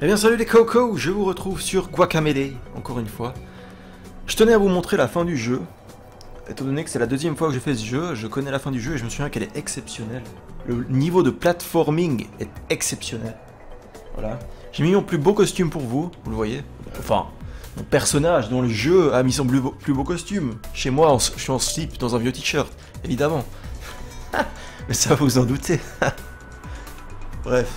Eh bien salut les cocos, je vous retrouve sur Guacamelee, encore une fois. Je tenais à vous montrer la fin du jeu. Étant donné que c'est la deuxième fois que je fais ce jeu, je connais la fin du jeu et je me souviens qu'elle est exceptionnelle. Le niveau de platforming est exceptionnel. Voilà. J'ai mis mon plus beau costume pour vous, vous le voyez. Enfin, mon personnage dans le jeu a mis son plus beau costume. Chez moi, je suis en slip dans un vieux t-shirt, évidemment. Mais ça vous en doutez. Bref.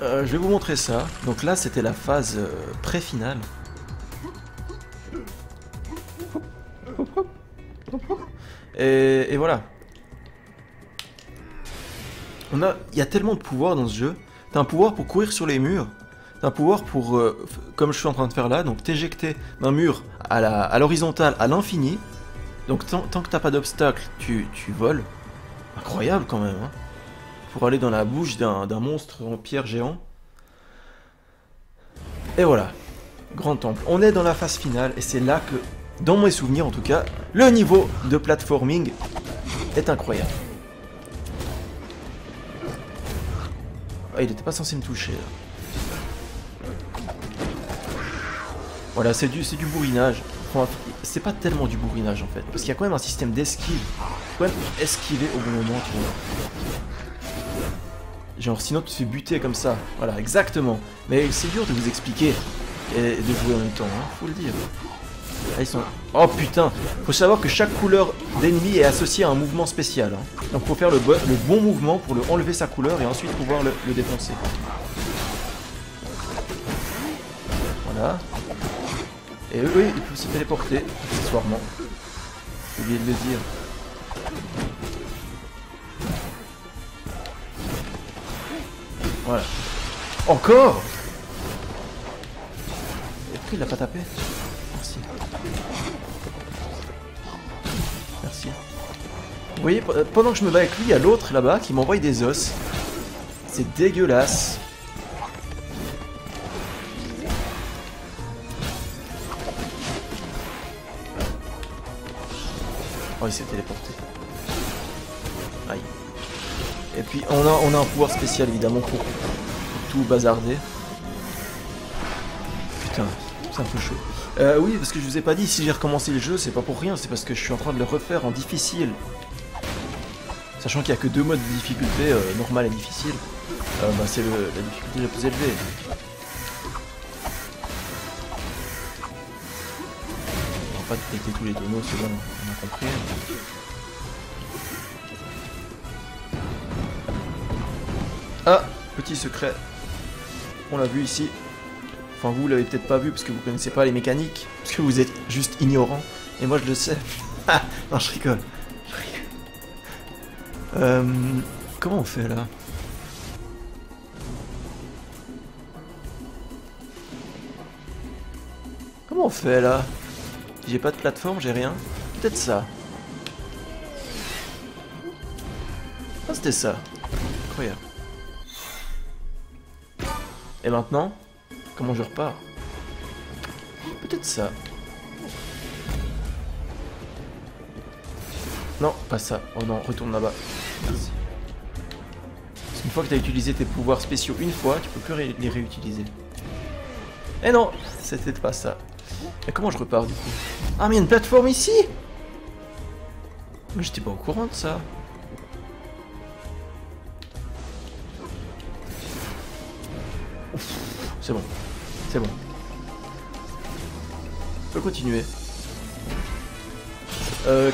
Je vais vous montrer ça. Donc là, c'était la phase pré-finale. Et voilà. Il y a tellement de pouvoir dans ce jeu. T'as un pouvoir pour courir sur les murs. T'as un pouvoir pour, comme je suis en train de faire là, donc t'éjecter d'un mur à l'horizontale, à l'infini. Donc tant que t'as pas d'obstacle, tu voles. Incroyable quand même, hein. Pour aller dans la bouche d'un monstre en pierre géant. Et voilà, grand temple. On est dans la phase finale et c'est là que, dans mes souvenirs en tout cas, le niveau de platforming est incroyable. Ah, il n'était pas censé me toucher là. Voilà, c'est du bourrinage. Enfin, c'est pas tellement du bourrinage en fait, parce qu'il y a quand même un système d'esquive. Faut quand même esquiver au bon moment, tu vois. Genre sinon tu te fais buter comme ça, voilà exactement. Mais c'est dur de vous expliquer et de jouer en même temps, hein, faut le dire. Là, ils sont... Oh putain, faut savoir que chaque couleur d'ennemi est associée à un mouvement spécial. Hein. Donc faut faire le bon mouvement pour enlever sa couleur et ensuite pouvoir le défoncer. Voilà. Et eux, ils peuvent se téléporter, accessoirement. J'ai oublié de le dire. Voilà. Encore. Et pourquoi il l'a pas tapé? Merci. Merci. Vous voyez, pendant que je me bats avec lui, il y a l'autre là-bas qui m'envoie des os. C'est dégueulasse. Oh, il s'est téléporté. Aïe. Et puis on a un pouvoir spécial évidemment pour tout bazarder. Putain, c'est un peu chaud. Oui, parce que je vous ai pas dit, si j'ai recommencé le jeu, c'est pas pour rien, c'est parce que je suis en train de le refaire en difficile. Sachant qu'il n'y a que deux modes de difficulté, normal et difficile. Bah, c'est la difficulté la plus élevée. On va pas détecter tous les tonneaux, c'est bon, on a compris. Ah, petit secret. On l'a vu ici. Enfin, vous l'avez peut-être pas vu parce que vous connaissez pas les mécaniques. Parce que vous êtes juste ignorant. Et moi, je le sais. Ah, non, je rigole. Comment on fait là? Comment on fait là? J'ai pas de plateforme, j'ai rien. Peut-être ça. Ah, c'était ça. Incroyable. Et maintenant, comment je repars? Peut-être ça. Non, pas ça. Oh non, retourne là-bas. Merci. Parce qu'une fois que tu as utilisé tes pouvoirs spéciaux une fois, tu peux plus les réutiliser. Eh non, c'était pas ça. Mais comment je repars du coup? Ah, mais il y a une plateforme ici! Mais j'étais pas au courant de ça. C'est bon, c'est bon. On peut continuer.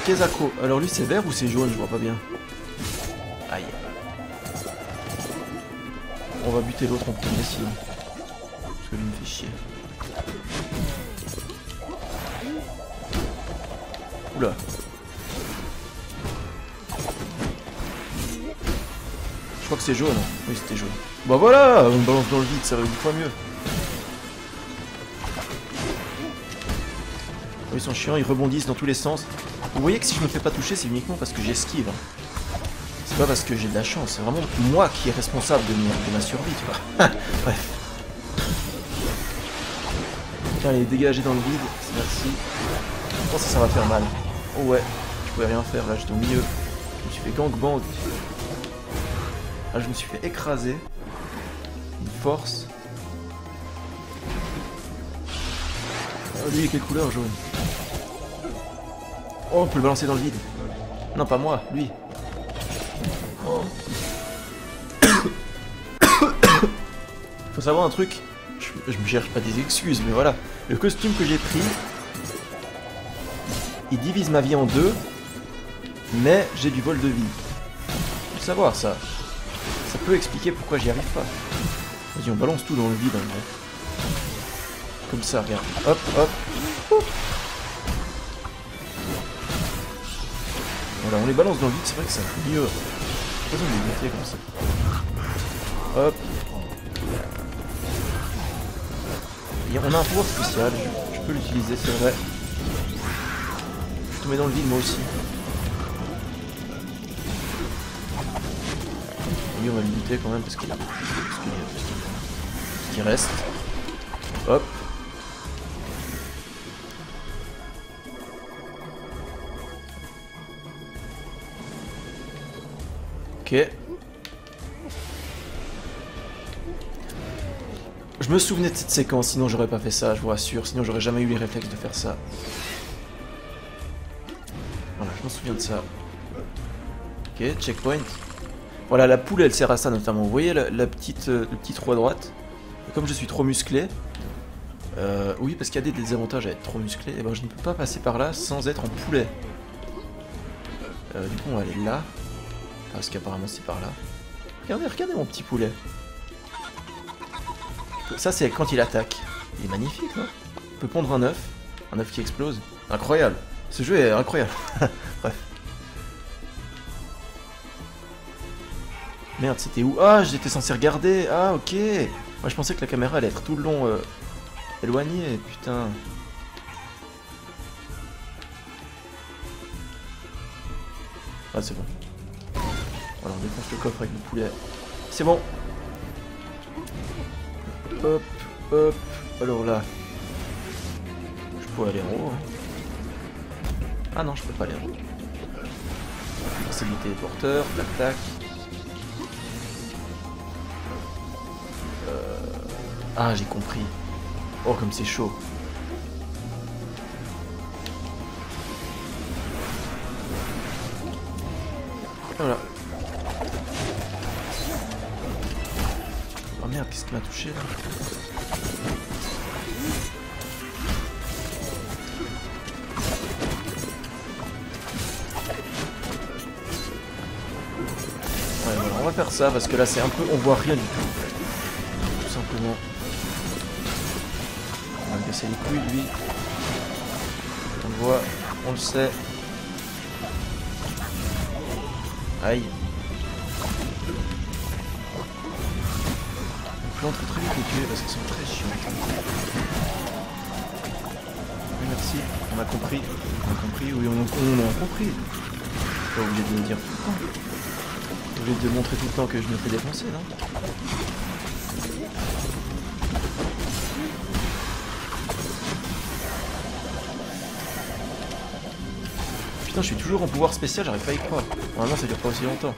Kezako. Alors lui c'est vert ou c'est jaune? Je vois pas bien. Aïe. On va buter l'autre en premier sinon. Parce que lui me fait chier. Oula. Je crois que c'est jaune. Oui, c'était jaune. Bah voilà, on balance dans le vide, ça va une fois mieux. Oh, ils sont chiants, ils rebondissent dans tous les sens. Vous voyez que si je me fais pas toucher, c'est uniquement parce que j'esquive. C'est pas parce que j'ai de la chance, c'est vraiment moi qui est responsable de ma survie, tu vois. Bref. Tiens, les dégager dans le vide, merci. Je pense que ça va faire mal. Oh ouais, je pouvais rien faire là, j'étais au milieu. Je me suis fait gangbang. Ah, je me suis fait écraser. Une force. Oh, lui, quelle couleur jaune. Oh, on peut le balancer dans le vide. Non, pas moi, lui. Oh. Faut savoir un truc. Je me cherche pas des excuses, mais voilà. Le costume que j'ai pris, il divise ma vie en deux, mais j'ai du vol de vie. Faut savoir ça. Ça peut expliquer pourquoi j'y arrive pas. Vas-y, on balance tout dans le vide en vrai. Comme ça, regarde. Hop, hop. Ouh. Voilà, on les balance dans le vide, c'est vrai que ça fait mieux. J'ai besoin de les monter comme ça. Hop. Et on a un pouvoir spécial, je peux l'utiliser, c'est vrai. Je vais tomber dans le vide moi aussi. Lui on va le lutter quand même parce qu'il reste. Hop. Ok. Je me souvenais de cette séquence, sinon j'aurais pas fait ça, je vous rassure, sinon j'aurais jamais eu les réflexes de faire ça. Voilà, je m'en souviens de ça. Ok, checkpoint. Voilà, la poule elle sert à ça notamment. Vous voyez le petit trou à droite? Et comme je suis trop musclé, oui, parce qu'il y a des désavantages à être trop musclé, et ben je ne peux pas passer par là sans être en poulet. Du coup, on va aller là. Parce qu'apparemment c'est par là. Regardez, regardez mon petit poulet. Ça c'est quand il attaque. Il est magnifique, non? On peut pondre un œuf qui explose. Incroyable. Ce jeu est incroyable. Bref. Merde, c'était où? Ah, j'étais censé regarder. Ah, ok. Moi je pensais que la caméra allait être tout le long éloignée. Putain. Ah, c'est bon. Voilà, on défonce le coffre avec le poulet. C'est bon. Hop, hop. Alors là. Je peux aller en haut. Hein. Ah non, je peux pas aller en haut. C'est du téléporteur, tac-tac. Ah, j'ai compris. Oh, comme c'est chaud. Voilà. Oh merde, qu'est-ce qui m'a touché là? Ouais, voilà, on va faire ça parce que là c'est un peu... On voit rien du tout. Tout simplement. On va me casser les couilles lui. On le voit, on le sait. Aïe. On peut très vite les tuer parce qu'ils sont très chiants. Oui, merci, on a compris. On a compris, oui, on a compris. Pas obligé de me dire tout le temps. Pas obligé de montrer tout le temps que je me fais défoncer, non? Putain, je suis toujours en pouvoir spécial, j'arrive pas à y croire. Normalement, ça dure pas aussi longtemps.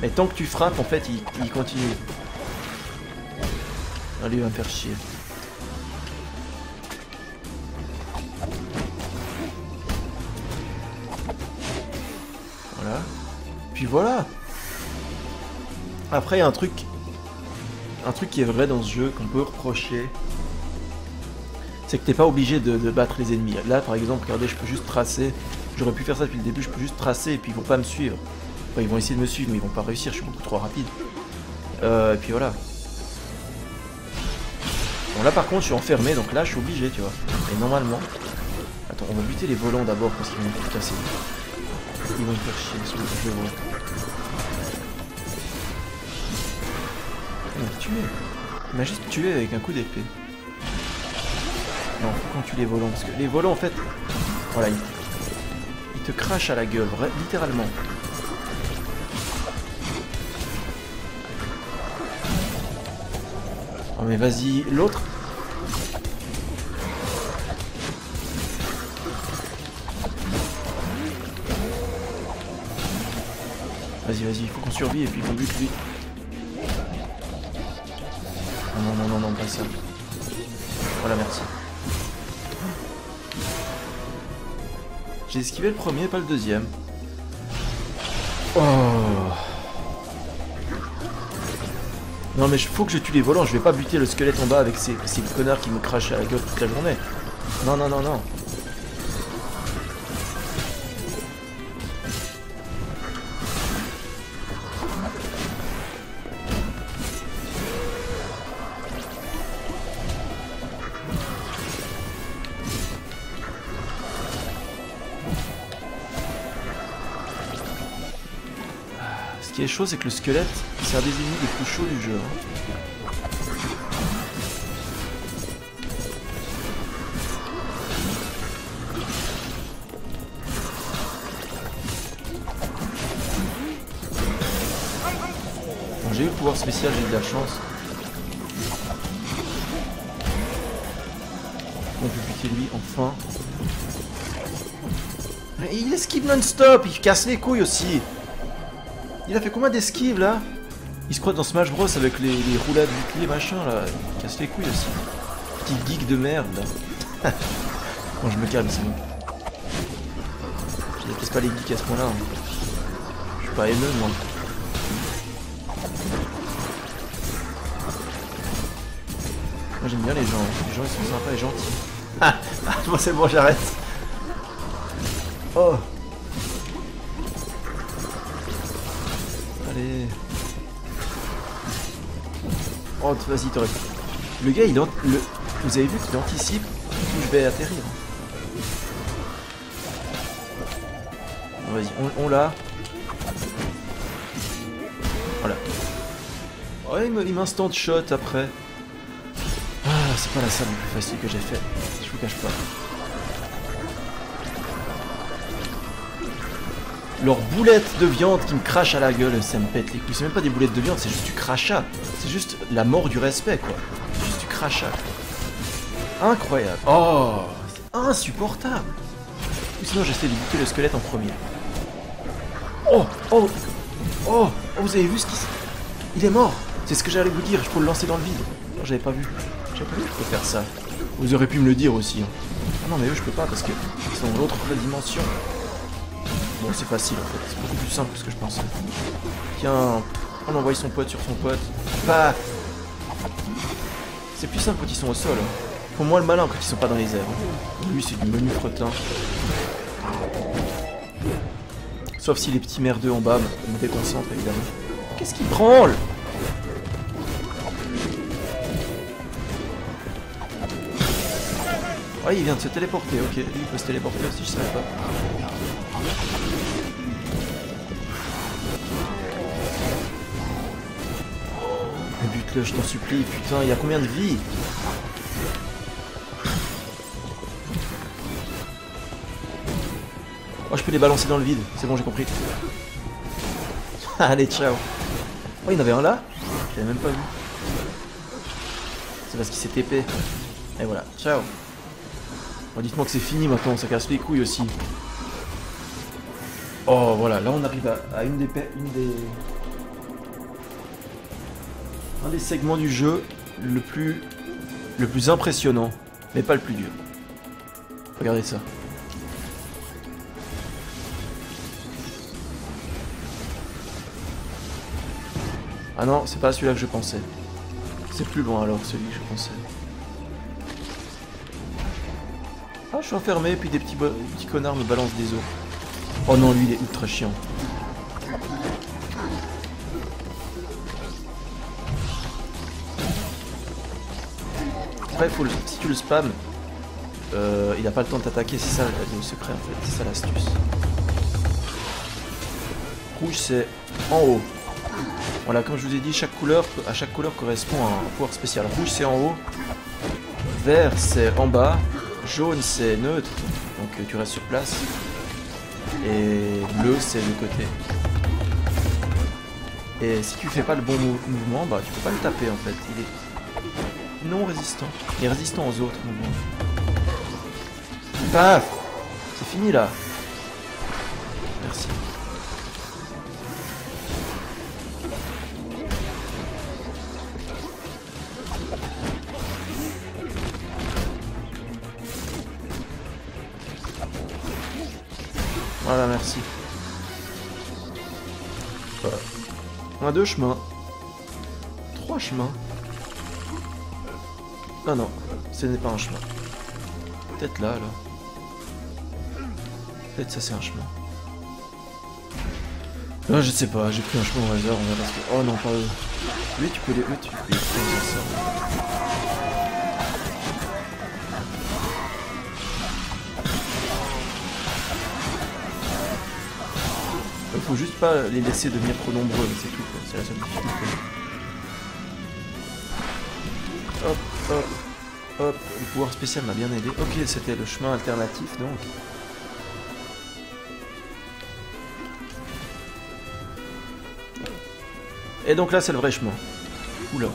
Mais tant que tu frappes, en fait, il continue. Allez, il va me faire chier. Voilà. Puis voilà. Après, il y a un truc qui est vrai dans ce jeu, qu'on peut reprocher. C'est que t'es pas obligé de battre les ennemis. Là, par exemple, regardez, je peux juste tracer. J'aurais pu faire ça depuis le début, je peux juste tracer et puis ils vont pas me suivre. Enfin, ils vont essayer de me suivre, mais ils vont pas réussir, je suis beaucoup trop rapide. Et puis voilà. Bon, là par contre, je suis enfermé, donc là, je suis obligé, tu vois. Et normalement... Attends, on va buter les volants d'abord, parce qu'ils vont me casser. Ils vont me faire chier, sur le volant. Il m'a tué. Il m'a juste tué avec un coup d'épée. Non, faut qu'on tue les volants, parce que les volants, en fait... Voilà, ils te crachent à la gueule, littéralement. Oh mais vas-y, l'autre. Vas-y, vas-y, il faut qu'on survive et puis qu'on bute lui. Non, non, non, non, pas ça. Voilà, merci. J'ai esquivé le premier, pas le deuxième. Oh. Non mais faut que je tue les volants, je vais pas buter le squelette en bas avec ces connards qui me crachent à la gueule toute la journée. Non, non, non, non. Ce qui est chaud, c'est que le squelette, c'est un des ennemis les plus chauds du jeu. Bon, j'ai eu le pouvoir spécial, j'ai eu de la chance. On peut buter lui, enfin. Mais il esquive non-stop, il casse les couilles aussi. Il a fait combien d'esquives là? Il se croit dans Smash Bros avec les roulades boucliers machin là. Il casse les couilles aussi. Petit geek de merde là. Bon, je me calme, c'est bon. Je déteste pas les geeks à ce point là. Hein. Je suis pas haineux moi. Moi j'aime bien les gens. Les gens ils sont sympas et gentils. Ah, moi c'est bon, j'arrête. Oh. Allez. Oh, vas-y, t'aurais pu. Le gars, vous avez vu qu'il anticipe où je vais atterrir. Vas-y, on l'a. Voilà. Oh, il m'instant shot après. Ah, c'est pas la salle la plus facile que j'ai fait. Je vous cache pas. Leurs boulettes de viande qui me crachent à la gueule, ça me pète les couilles. C'est même pas des boulettes de viande, c'est juste du crachat. C'est juste la mort du respect, quoi. C'est juste du crachat. Incroyable. Oh, c'est insupportable. Ou sinon, j'essaie de buter le squelette en premier. Oh, oh, oh, oh, vous avez vu ce qui... Il est mort. C'est ce que j'allais vous dire, je peux le lancer dans le vide. Non, j'avais pas vu. J'avais pas vu que je peux faire ça. Vous auriez pu me le dire aussi. Ah non, mais eux, je peux pas parce que ils sont dans l'autre dimension. Bon, c'est facile en fait, c'est beaucoup plus simple que ce que je pensais. Tiens, on envoie son pote sur son pote. Paf. C'est plus simple quand ils sont au sol. Ils font moins le malin quand ils sont pas dans les airs. Lui, c'est du menu fretin. Sauf si les petits merdeux en bas me déconcentrent évidemment. Qu'est-ce qu'il branle? Ah, il vient de se téléporter, ok. Lui, il peut se téléporter aussi, je savais pas. Mais bute-le, je t'en supplie, putain, il y a combien de vies? Oh, je peux les balancer dans le vide, c'est bon, j'ai compris. Allez, ciao. Oh, il y en avait un là? Je l'avais même pas vu. C'est parce qu'il s'est TP. Et voilà, ciao. Oh, dites-moi que c'est fini maintenant, ça casse les couilles aussi. Oh, voilà, là on arrive à un des segments du jeu le plus impressionnant, mais pas le plus dur. Regardez ça. Ah non, c'est pas celui-là que je pensais. C'est plus loin alors, celui que je pensais. Ah, je suis enfermé, puis des petits connards me balancent des os. Oh non, lui, il est ultra chiant. Après, si tu le spams, il a pas le temps de t'attaquer, c'est ça le secret en fait, c'est ça l'astuce. Rouge, c'est en haut. Voilà, comme je vous ai dit, à chaque couleur correspond à un pouvoir spécial. Rouge, c'est en haut. Vert, c'est en bas. Jaune, c'est neutre, donc tu restes sur place. Et bleu, c'est le côté. Et si tu fais pas le bon mouvement, bah tu peux pas le taper en fait. Il est non résistant. Il est résistant aux autres mouvements. Paf! C'est fini là. Merci. Voilà, merci. Voilà. On a 2 chemins. 3 chemins. Ah non, ce n'est pas un chemin. Peut-être là, là. Peut-être ça c'est un chemin. Non, je sais pas, j'ai pris un chemin au hasard, on verra ce que... Oh non, pas eux. Oui, tu peux les... Oui, tu peux les prendre ça. Il faut juste pas les laisser devenir trop nombreux, c'est tout, c'est la seule difficulté. Hop, hop, hop, le pouvoir spécial m'a bien aidé. Ok, c'était le chemin alternatif donc. Et donc là c'est le vrai chemin. Oula.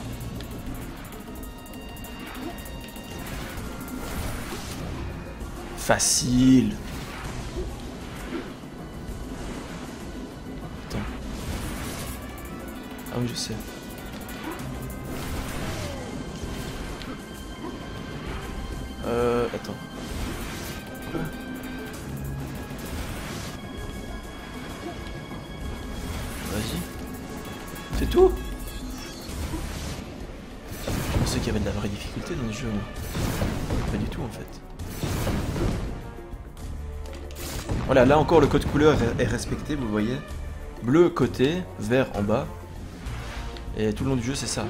Facile. Attends. Ah oui je sais. Attends. Quoi? Vas-y. C'est tout? Je pensais qu'il y avait de la vraie difficulté dans ce jeu. Pas du tout en fait. Voilà, là encore le code couleur est respecté, vous voyez. Bleu côté, vert en bas. Et tout le long du jeu c'est ça.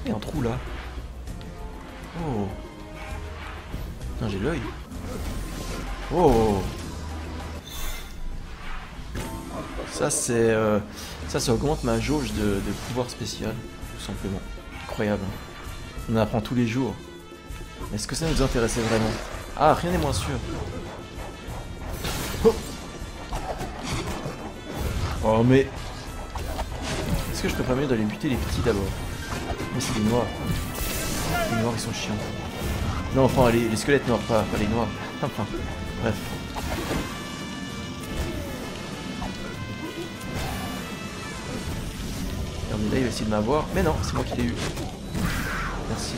Et un trou là. Oh. Non, j'ai l'œil. Oh. Ça c'est... ça augmente ma jauge de pouvoir spécial, tout simplement. Incroyable. On en apprend tous les jours. Est-ce que ça nous intéressait vraiment? Ah, rien n'est moins sûr. Oh, oh mais... Est-ce que je peux pas mieux d'aller buter les petits d'abord? Mais c'est des noirs. Les noirs ils sont chiants. Non, enfin les squelettes noirs, pas les noirs. Enfin, bref. Regardez là, il va essayer de m'avoir. Mais non, c'est moi qui l'ai eu. Merci.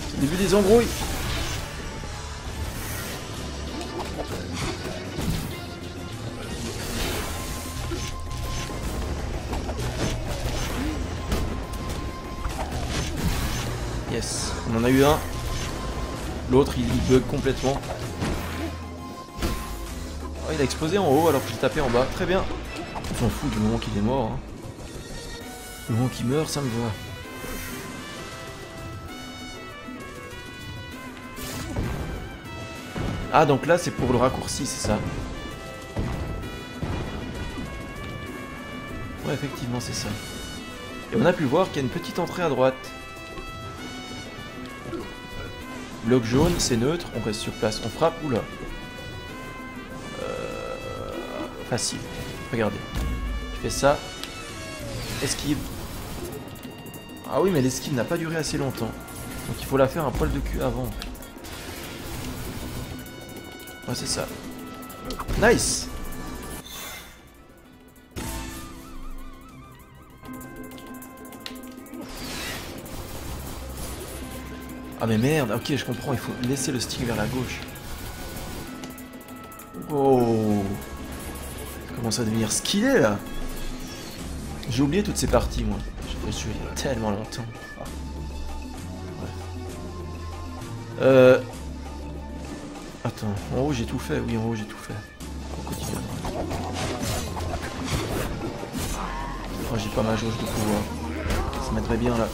C'est le début des embrouilles. Yes, on en a eu un. L'autre il bug complètement. Oh, il a explosé en haut alors que j'ai tapé en bas. Très bien. On s'en fout du moment qu'il est mort. Hein. Le moment qu'il meurt, ça me va. Ah donc là c'est pour le raccourci, c'est ça? Ouais effectivement c'est ça. Et on a pu voir qu'il y a une petite entrée à droite. Bloc jaune, c'est neutre, on reste sur place, on frappe, oula. Facile, regardez. Je fais ça. Esquive. Ah oui mais l'esquive n'a pas duré assez longtemps. Donc il faut la faire un poil de cul avant. Ouais c'est ça. Nice. Ah mais merde, ok je comprends, il faut laisser le stick vers la gauche. Oh. Ça commence à devenir skillé là. J'ai oublié toutes ces parties moi. Je suis il y a tellement longtemps. Bref. Attends, en haut j'ai tout fait, oui en haut j'ai tout fait. On continue. Oh j'ai pas ma jauge de pouvoir. Ça mettrait bien là.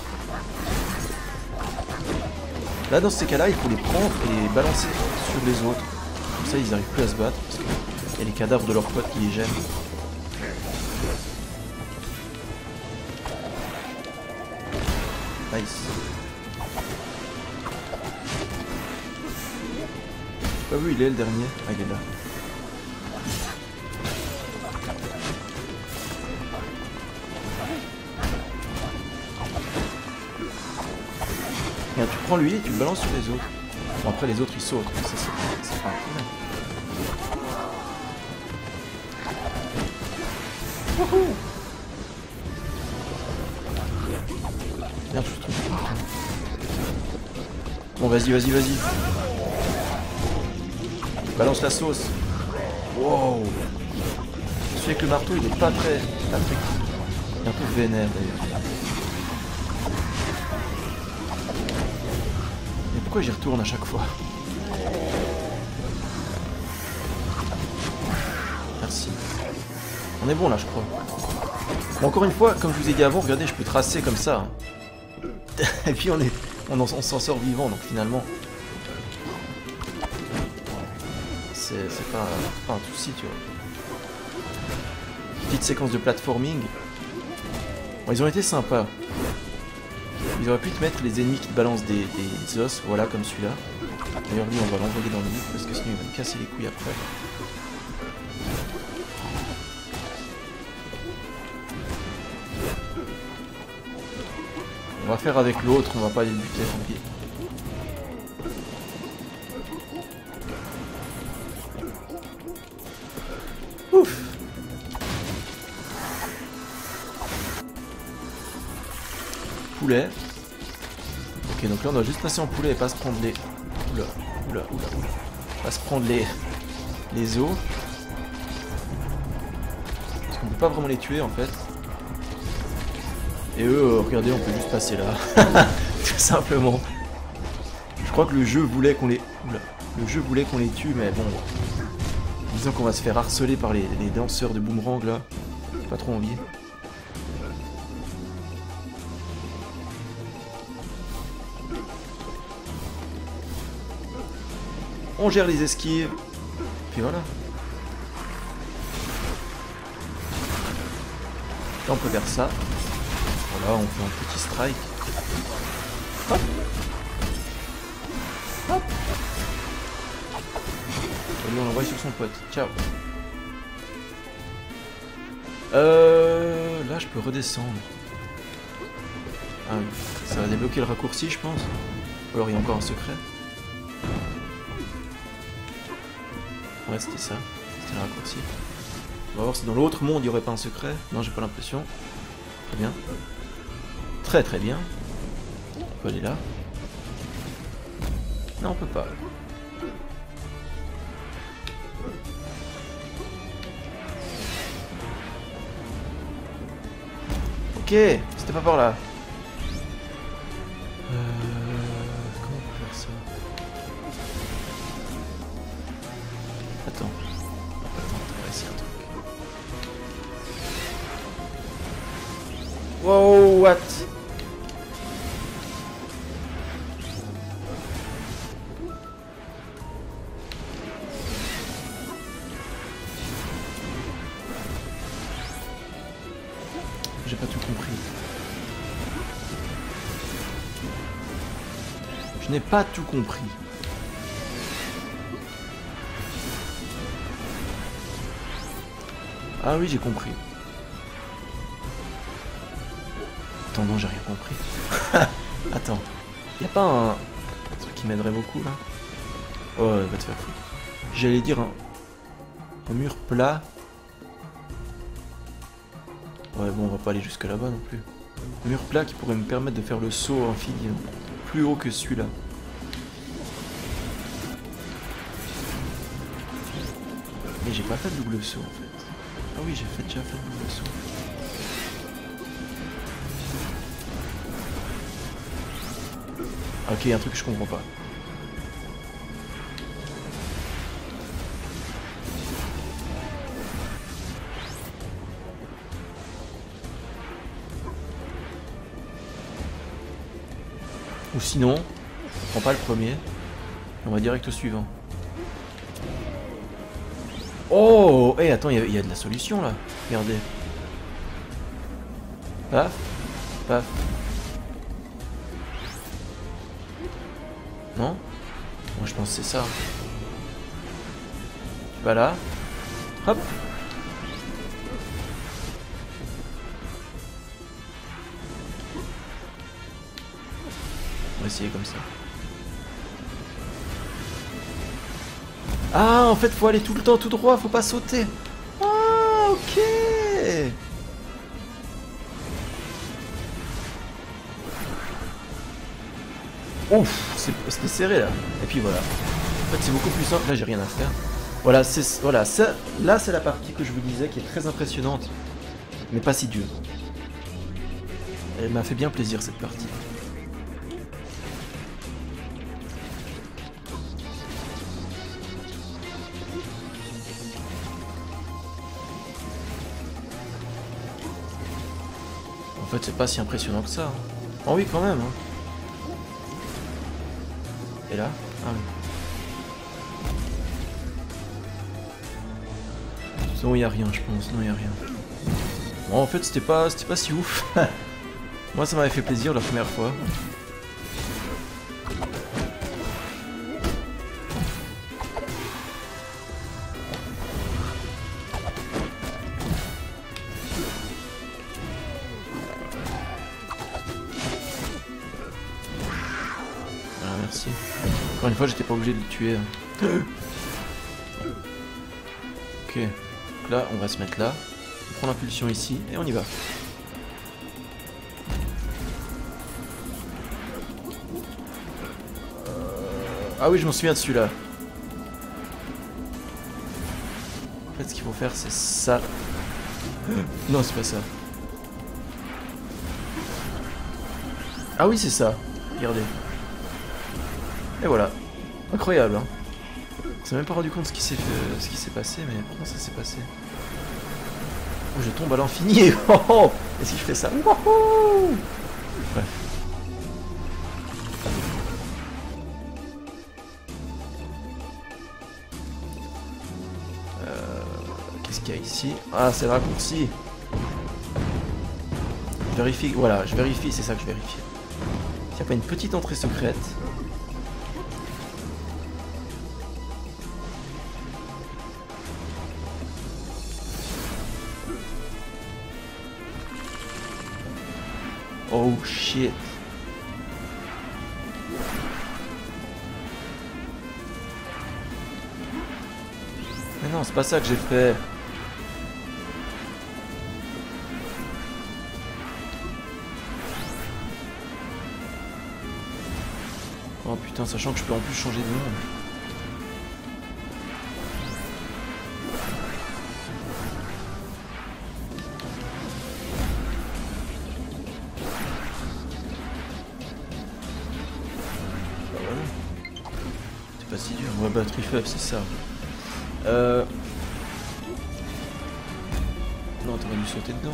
Là dans ces cas-là il faut les prendre et les balancer sur les autres. Comme ça ils n'arrivent plus à se battre parce qu'il y a les cadavres de leurs potes qui les gênent. Nice. J'ai pas vu il est le dernier. Ah il est là. Regarde, tu prends lui et tu le balances sur les autres. Bon après les autres ils sautent, mais ça c'est pas un problème. Wouhou! Merde, je suis trop content. Bon, vas-y, vas-y, vas-y. Balance la sauce. Wow. Celui avec le marteau, il est pas très... Il est un peu vénère, d'ailleurs. Mais pourquoi j'y retourne à chaque fois? Merci. On est bon, là, je crois. Bon, encore une fois, comme je vous ai dit avant, regardez, je peux tracer comme ça. Et puis on s'en sort vivant, donc finalement... C'est pas un souci, tu vois. Petite séquence de platforming. Bon, ils ont été sympas. Ils auraient pu te mettre les ennemis qui te balancent des os, voilà, comme celui-là. D'ailleurs, lui, on va l'envoyer dans le livre, parce que sinon il va me casser les couilles après. On va faire avec l'autre, on va pas les buter, tant pis. Ouf. Poulet. Ok, donc là on doit juste passer en poulet et pas se prendre les... Oula, oula, oula, oula. Pas se prendre les os. Parce qu'on peut pas vraiment les tuer en fait. Et eux, regardez, on peut juste passer là. Tout simplement. Je crois que le jeu voulait qu'on les... Oula. Le jeu voulait qu'on les tue, mais bon... Disons qu'on va se faire harceler par les danseurs de boomerang là. J'ai pas trop envie. On gère les esquives. Puis voilà. Là on peut faire ça. Voilà, on fait un petit strike. Hop. Hop. Et lui on l'envoie sur son pote. Ciao. Là je peux redescendre. Ah oui. Ça va débloquer le raccourci je pense. Ou alors il y a encore un secret. Ouais c'était ça. C'était le raccourci. On va voir si dans l'autre monde il n'y aurait pas un secret. Non j'ai pas l'impression. Très bien. Très très bien. On peut aller là. Non on peut pas. Ok, c'était pas par là. Comment on peut faire ça? Attends. Attends, on va essayer un truc. Wow, what? J'ai pas tout compris. Je n'ai pas tout compris. Ah oui, j'ai compris. Attends, non, j'ai rien compris. Attends. Y'a pas un truc qui m'aiderait beaucoup, là? Oh, va te faire foutre. J'allais dire un mur plat. Ouais, bon, on va pas aller jusque là-bas non plus. Un mur plat qui pourrait me permettre de faire le saut infini plus haut que celui-là. Mais j'ai pas fait de double saut en fait. Ah oui, j'ai déjà fait le double saut. Ok, un truc que je comprends pas. Ou sinon, on prend pas le premier, on va direct au suivant. Oh, hey, attends, il y a de la solution là. Regardez. Paf, paf. Non? Moi je pense que c'est ça. Tu vas là. Hop. On va essayer comme ça. Ah, en fait, faut aller tout le temps tout droit, faut pas sauter. Ah, ok. Ouf, c'était serré là. Et puis voilà. En fait, c'est beaucoup plus simple. Là, j'ai rien à faire. Voilà, ça, là, c'est la partie que je vous disais qui est très impressionnante, mais pas si dure. Elle m'a fait bien plaisir cette partie. En fait, c'est pas si impressionnant que ça. Hein. Oh oui, quand même. Hein. Et là? Ah oui. Non, y a rien, je pense. Non, y a rien. Bon, en fait, c'était pas si ouf. Moi, ça m'avait fait plaisir la première fois. Ah, merci. Encore une fois, j'étais pas obligé de le tuer. Ok. Donc là, on va se mettre là. On prend l'impulsion ici et on y va. Ah oui, je m'en souviens de celui-là. En fait, ce qu'il faut faire, c'est ça. Non, c'est pas ça. Ah oui, c'est ça. Regardez. Et voilà. Incroyable, hein. On s'est même pas rendu compte ce qui s'est passé, mais pourtant ça s'est passé. Oh, je tombe à l'infini. Oh, oh. Et si je fais ça? Wouhou. Bref. Qu'est-ce qu'il y a ici? Ah, c'est le raccourci. Je vérifie, voilà, je vérifie, c'est ça que je vérifie. S'il n'y a pas une petite entrée secrète. Oh shit. Mais non, c'est pas ça que j'ai fait. Oh putain, sachant que je peux en plus changer de nom. C'est pas si dur. Ouais, batterie faible, c'est ça. Non, t'aurais dû sauter dedans.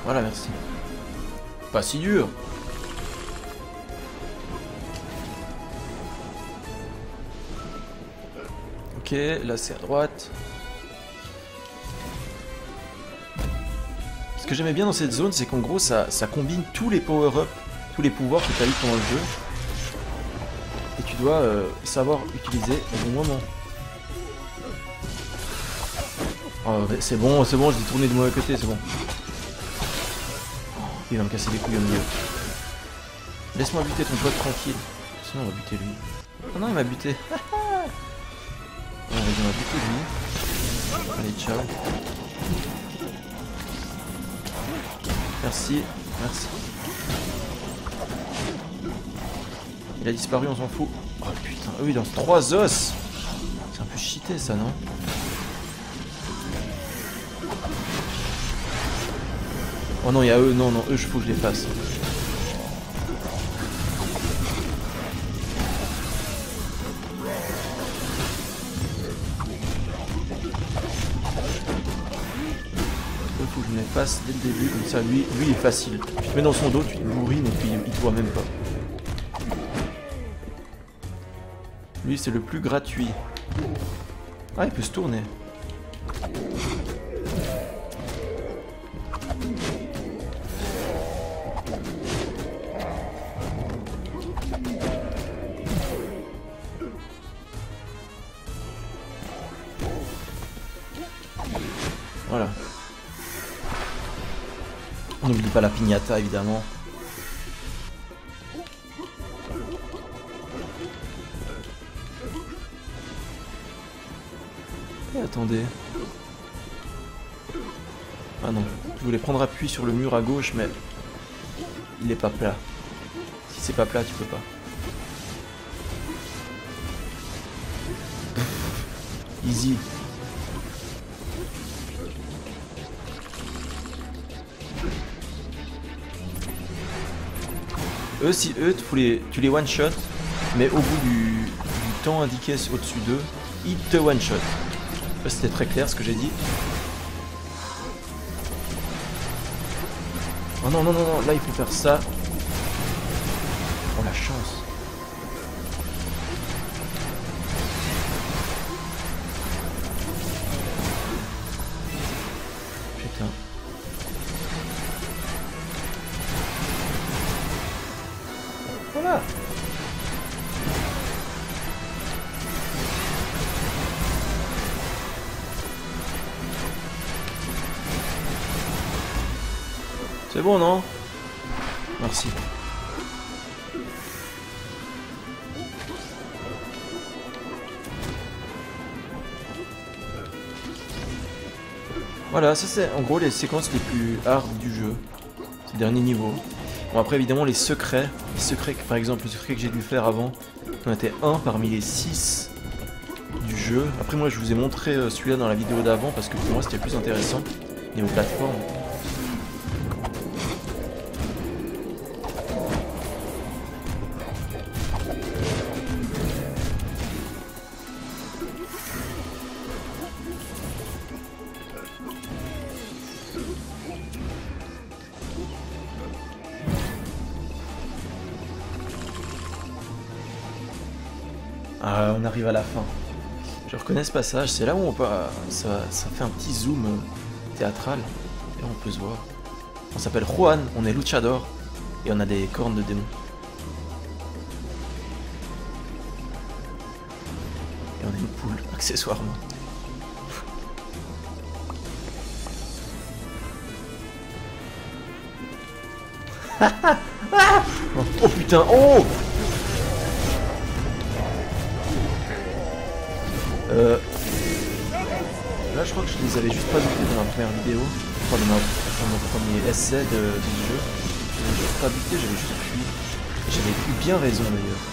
Voilà, merci. Pas si dur. Ok, là c'est à droite. Ce que j'aimais bien dans cette zone, c'est qu'en gros, ça combine tous les power-up, tous les pouvoirs que tu as eu pendant le jeu. Et tu dois savoir utiliser au bon moment. Oh, c'est bon, je l'ai tourné de mauvais côté, c'est bon. Il va me casser les couilles au milieu. Laisse-moi buter ton pote tranquille. Sinon on va buter lui. Oh non, il m'a buté. On va buter lui. Allez, ciao. Merci, merci. Il a disparu, on s'en fout. Oh putain, oui, il lance 3 os. C'est un peu cheaté ça, non? Oh non, il y a eux, non, eux, faut que je les fasse. Faut que je me les fasse dès le début, comme ça, lui il est facile. Tu te mets dans son dos, tu te bourrines et puis il te voit même pas. Lui, c'est le plus gratuit. Ah, il peut se tourner. Voilà. On n'oublie pas la piñata, évidemment. Et attendez. Ah non, je voulais prendre appui sur le mur à gauche, mais il est pas plat. Si c'est pas plat, tu peux pas. Easy. Eux, si eux, tu les one-shot, mais au bout du temps indiqué au-dessus d'eux, ils te one-shot. C'était très clair ce que j'ai dit. Oh non, non, non, non, là il faut faire ça. Oh la chance. Putain. Voilà. C'est bon, non? Merci. Voilà, ça c'est en gros les séquences les plus hard du jeu. Ces derniers niveaux. Bon après évidemment les secrets par exemple le secret que j'ai dû faire avant, on était un parmi les 6 du jeu. Après moi je vous ai montré celui-là dans la vidéo d'avant parce que pour moi c'était plus intéressant niveau plateforme. Ah, on arrive à la fin. Je reconnais ce passage, c'est là où on peut, ça fait un petit zoom théâtral, et on peut se voir. On s'appelle Juan, on est luchador, et on a des cornes de démon. Et on est une poule, accessoirement. Oh putain, oh! Là je crois que je les avais juste pas butés dans la première vidéo, enfin dans mon premier essai du jeu. Je les avais juste pas butés, j'avais juste fui. J'avais eu bien raison d'ailleurs.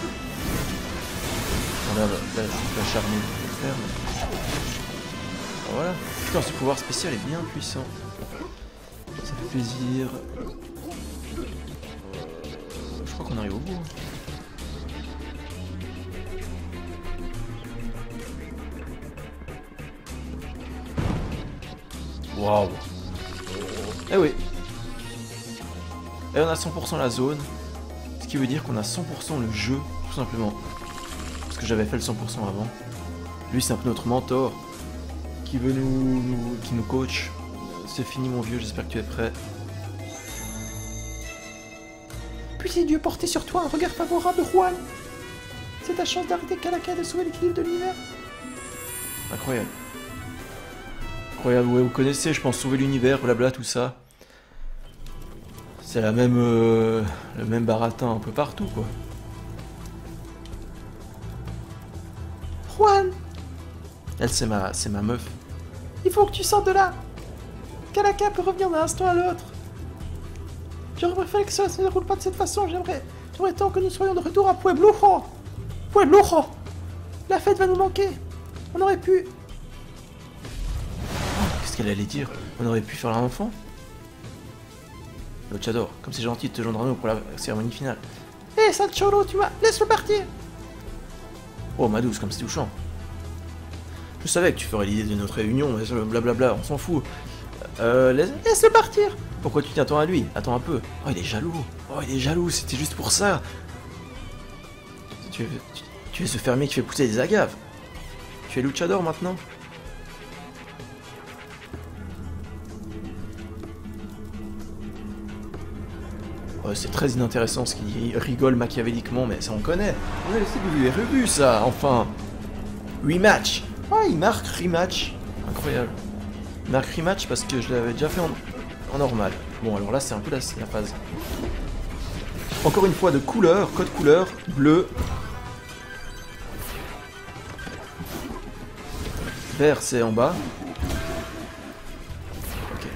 Bon, là je suis pas charmé de le faire. Mais... Voilà. Putain, ce pouvoir spécial est bien puissant. Ça fait plaisir. Je crois qu'on arrive au bout. Waouh. Eh oui. Et on a 100% la zone. Ce qui veut dire qu'on a 100% le jeu, tout simplement. Parce que j'avais fait le 100% avant. Lui c'est un peu notre mentor. Qui veut qui nous coach. C'est fini mon vieux, j'espère que tu es prêt. Puissez Dieu porter sur toi un regard favorable, Juan. C'est ta chance d'arrêter Calaca de sauver l'équilibre de l'univers. Incroyable. Incroyable, ouais, vous connaissez, je pense, sauver l'univers, blabla, tout ça. C'est la même, le même baratin un peu partout, quoi. Juan! Elle, c'est ma meuf. Il faut que tu sortes de là! Calaca peut revenir d'un instant à l'autre. J'aurais préféré que ça se déroule pas de cette façon, j'aimerais tant que nous soyons de retour à Pueblujo! Pueblujo! La fête va nous manquer! On aurait pu... Qu'est-ce qu'elle allait dire? On aurait pu faire un enfant? Luchador, comme c'est gentil de te joindre à nous pour la cérémonie finale. Hé, hey, Sancholo, tu m'as... Laisse-le partir! Oh, ma douce, comme c'est touchant. Je savais que tu ferais l'idée de notre réunion, blablabla, on s'en fout. Laisse-le partir! Pourquoi tu t'attends à lui? Attends un peu. Oh, il est jaloux. Oh, il est jaloux, c'était juste pour ça. Tu es ce fermier qui fait pousser des agaves. Tu es luchador maintenant? C'est très inintéressant ce qu'il rigole machiavéliquement, mais ça on connaît. On a laissé du revu ça, enfin. Rematch. Oh, il marque rematch. Incroyable. Il marque rematch parce que je l'avais déjà fait en normal. Bon, alors là c'est un peu la phase. Encore une fois de couleur, code couleur, bleu. Vert c'est en bas. Ok.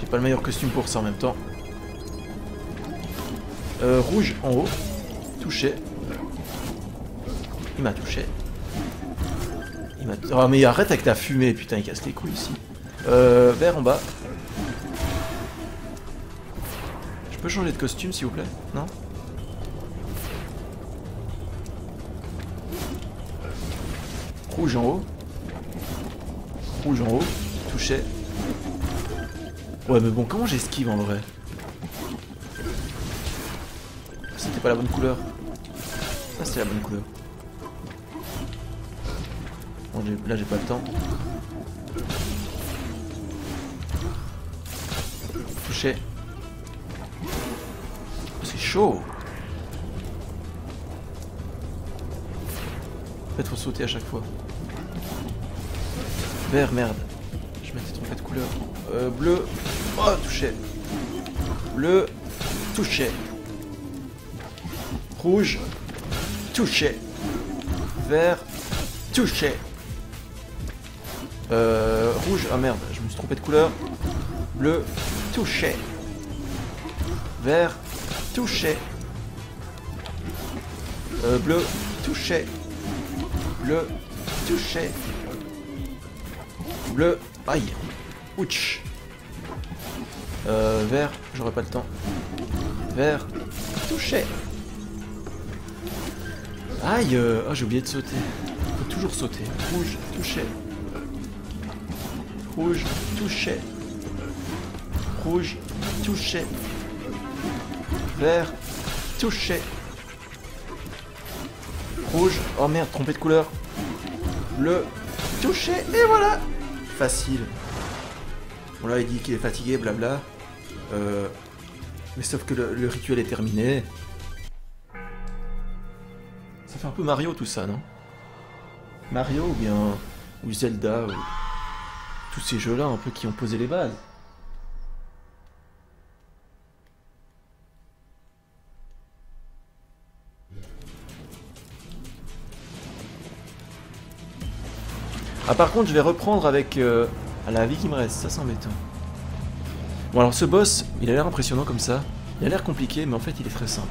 J'ai pas le meilleur costume pour ça en même temps. Rouge en haut. Touché. Il m'a touché. Oh mais arrête avec ta fumée, putain, il casse les couilles ici. Vert en bas. Je peux changer de costume s'il vous plaît? Non? Rouge en haut. Rouge en haut. Touché. Ouais mais bon, comment j'esquive en vrai? C'était pas la bonne couleur. Ah c'est la bonne couleur. Bon, là j'ai pas le temps. Touché. C'est chaud. En fait faut sauter à chaque fois. Vert, merde. Je m'étais trompé de couleur. Bleu. Oh, touché. Bleu. Touché. Rouge. Touché. Vert. Touché. Rouge. Ah merde, je me suis trompé de couleur. Bleu. Touché. Vert. Touché. Bleu. Touché. Bleu. Touché. Bleu. Aïe. Ouch. Vert. J'aurais pas le temps. Vert. Touché. Aïe. Oh, j'ai oublié de sauter. Faut toujours sauter. Rouge. Touché. Rouge. Touché. Rouge. Touché. Vert. Touché. Rouge. Oh merde, trompé de couleur. Bleu. Touché. Et voilà. Facile. Bon là il dit qu'il est fatigué, blabla. Mais sauf que le rituel est terminé. Ça fait un peu Mario tout ça, non? Mario ou bien... ou Zelda, ou... tous ces jeux-là un peu qui ont posé les bases. Ah par contre je vais reprendre avec la vie qui me reste, ça c'est embêtant. Bon alors ce boss, il a l'air impressionnant comme ça. Il a l'air compliqué mais en fait il est très simple.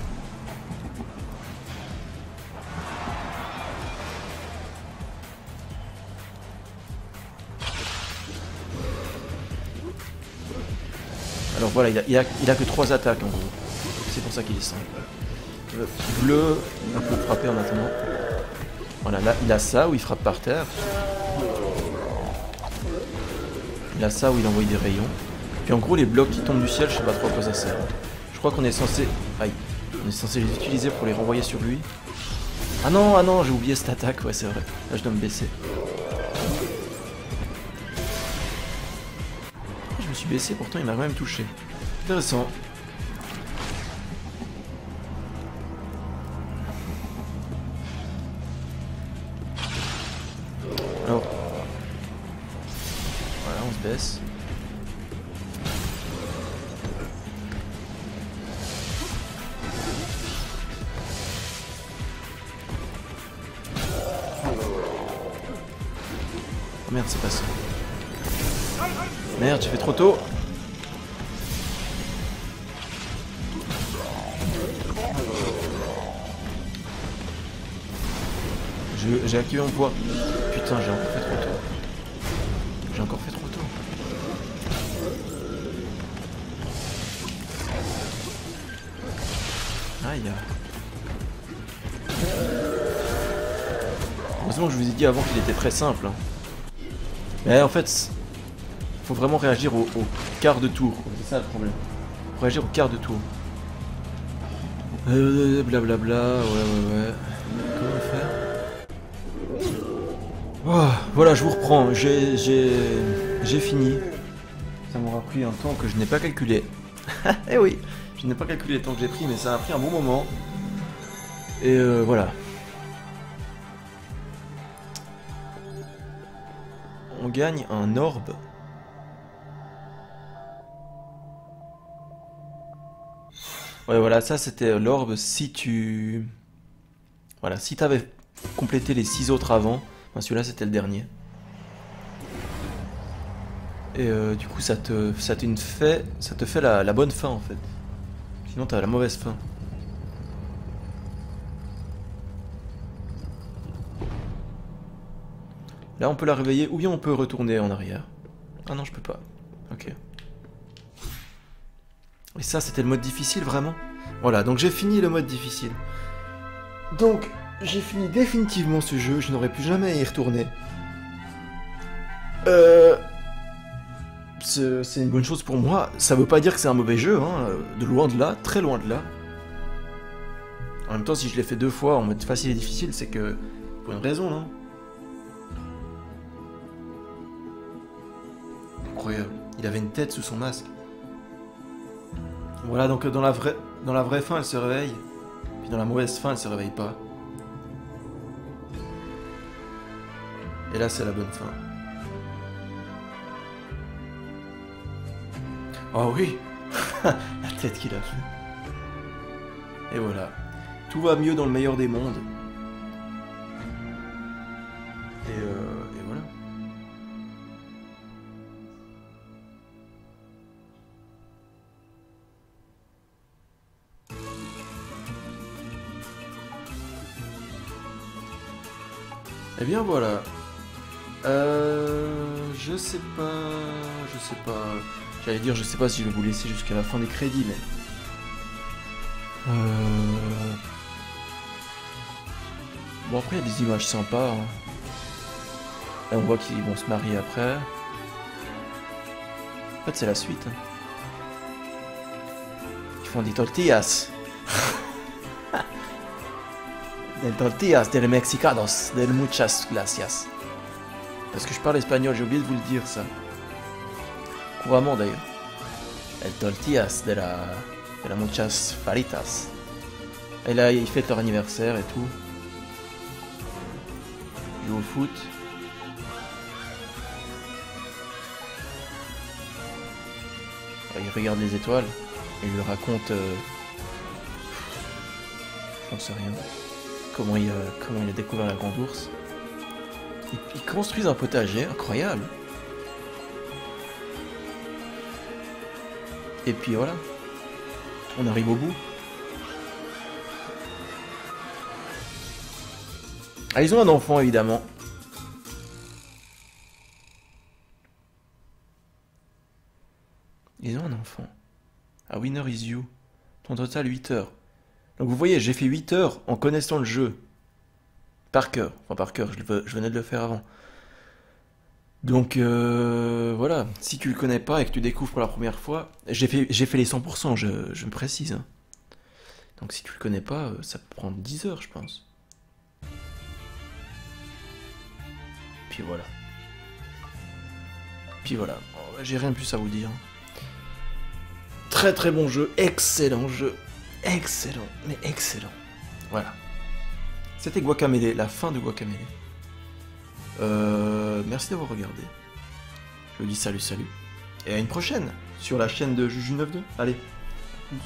Alors voilà, il a que 3 attaques en gros. C'est pour ça qu'il est simple. Bleu, on peut frapper en attendant. Voilà, là il a ça où il frappe par terre. Il a ça où il envoie des rayons. Puis en gros les blocs qui tombent du ciel, je sais pas trop à quoi ça sert. Je crois qu'on est censé... Aïe. On est censé les utiliser pour les renvoyer sur lui. Ah non, j'ai oublié cette attaque, ouais c'est vrai. Là je dois me baisser. Je me suis baissé, pourtant il m'a quand même touché. Intéressant. Alors... Voilà, on se baisse. Oh merde, c'est pas ça. Merde, j'ai fait trop tôt. J'ai activé mon pouvoir. Putain, j'ai encore fait trop tôt. J'ai encore fait trop tôt. Aïe. Heureusement que je vous ai dit avant qu'il était très simple. Hein. Mais en fait, faut vraiment réagir au quart de tour. C'est ça le problème. Faut réagir au quart de tour. Blablabla, ouais. Comment faire? Oh, voilà, je vous reprends. J'ai fini. Ça m'aura pris un temps que je n'ai pas calculé. Eh oui, je n'ai pas calculé le temps que j'ai pris, mais ça a pris un bon moment. Et voilà. On gagne un orbe. Ouais, voilà, ça c'était l'orbe si tu... Voilà, si tu avais complété les 6 autres avant, ben celui-là c'était le dernier. Et du coup, ça te fait la bonne fin en fait. Sinon, t'as la mauvaise fin. Là, on peut la réveiller ou bien on peut retourner en arrière. Ah non, je peux pas. Ok. Et ça, c'était le mode difficile, vraiment? Voilà, donc j'ai fini le mode difficile. Donc, j'ai fini définitivement ce jeu, je n'aurais plus jamais à y retourner. C'est une bonne chose pour moi. Ça veut pas dire que c'est un mauvais jeu, hein. De loin de là, très loin de là. En même temps, si je l'ai fait 2 fois en mode facile et difficile, c'est que... pour une raison, non? Incroyable. Il avait une tête sous son masque. Voilà, donc dans la vraie fin, elle se réveille. Puis dans la mauvaise fin, elle se réveille pas. Et là, c'est la bonne fin. Oh oui. La tête qu'il a fait. Et voilà. Tout va mieux dans le meilleur des mondes. Et voilà. Eh bien voilà. Je sais pas. J'allais dire, je sais pas si je vais vous laisser jusqu'à la fin des crédits, mais... Bon, après, il y a des images sympas. Hein. Là, on voit qu'ils vont se marier après. En fait, c'est la suite. Hein. Ils font des tortillas. Des tortillas del mexicanos, del muchas gracias. Parce que je parle espagnol, j'ai oublié de vous le dire, ça. Couramment, d'ailleurs. El tortillas de la muchas faritas. Et là, ils fêtent leur anniversaire et tout. Ils jouent au foot. Ils regardent les étoiles. Et ils lui racontent... j'en sais rien. Comment il a découvert la grande ours. Ils construisent un potager, incroyable. Et puis voilà. On arrive au bout. Ah, ils ont un enfant, évidemment. Ils ont un enfant. A winner is you. Ton total 8 heures. Donc vous voyez, j'ai fait 8 heures en connaissant le jeu. Par cœur. Enfin par cœur, je venais de le faire avant. Donc voilà, si tu le connais pas et que tu découvres pour la première fois, j'ai fait les 100%, je me précise. Hein. Donc si tu le connais pas, ça peut prendre 10 heures, je pense. Puis voilà. Puis voilà, j'ai rien de plus à vous dire. Très très bon jeu, excellent jeu. Excellent, mais excellent. Voilà. C'était Guacamelee, la fin de Guacamelee. Merci d'avoir regardé. Je vous dis salut. Et à une prochaine sur la chaîne de Juju92. Allez, à plus.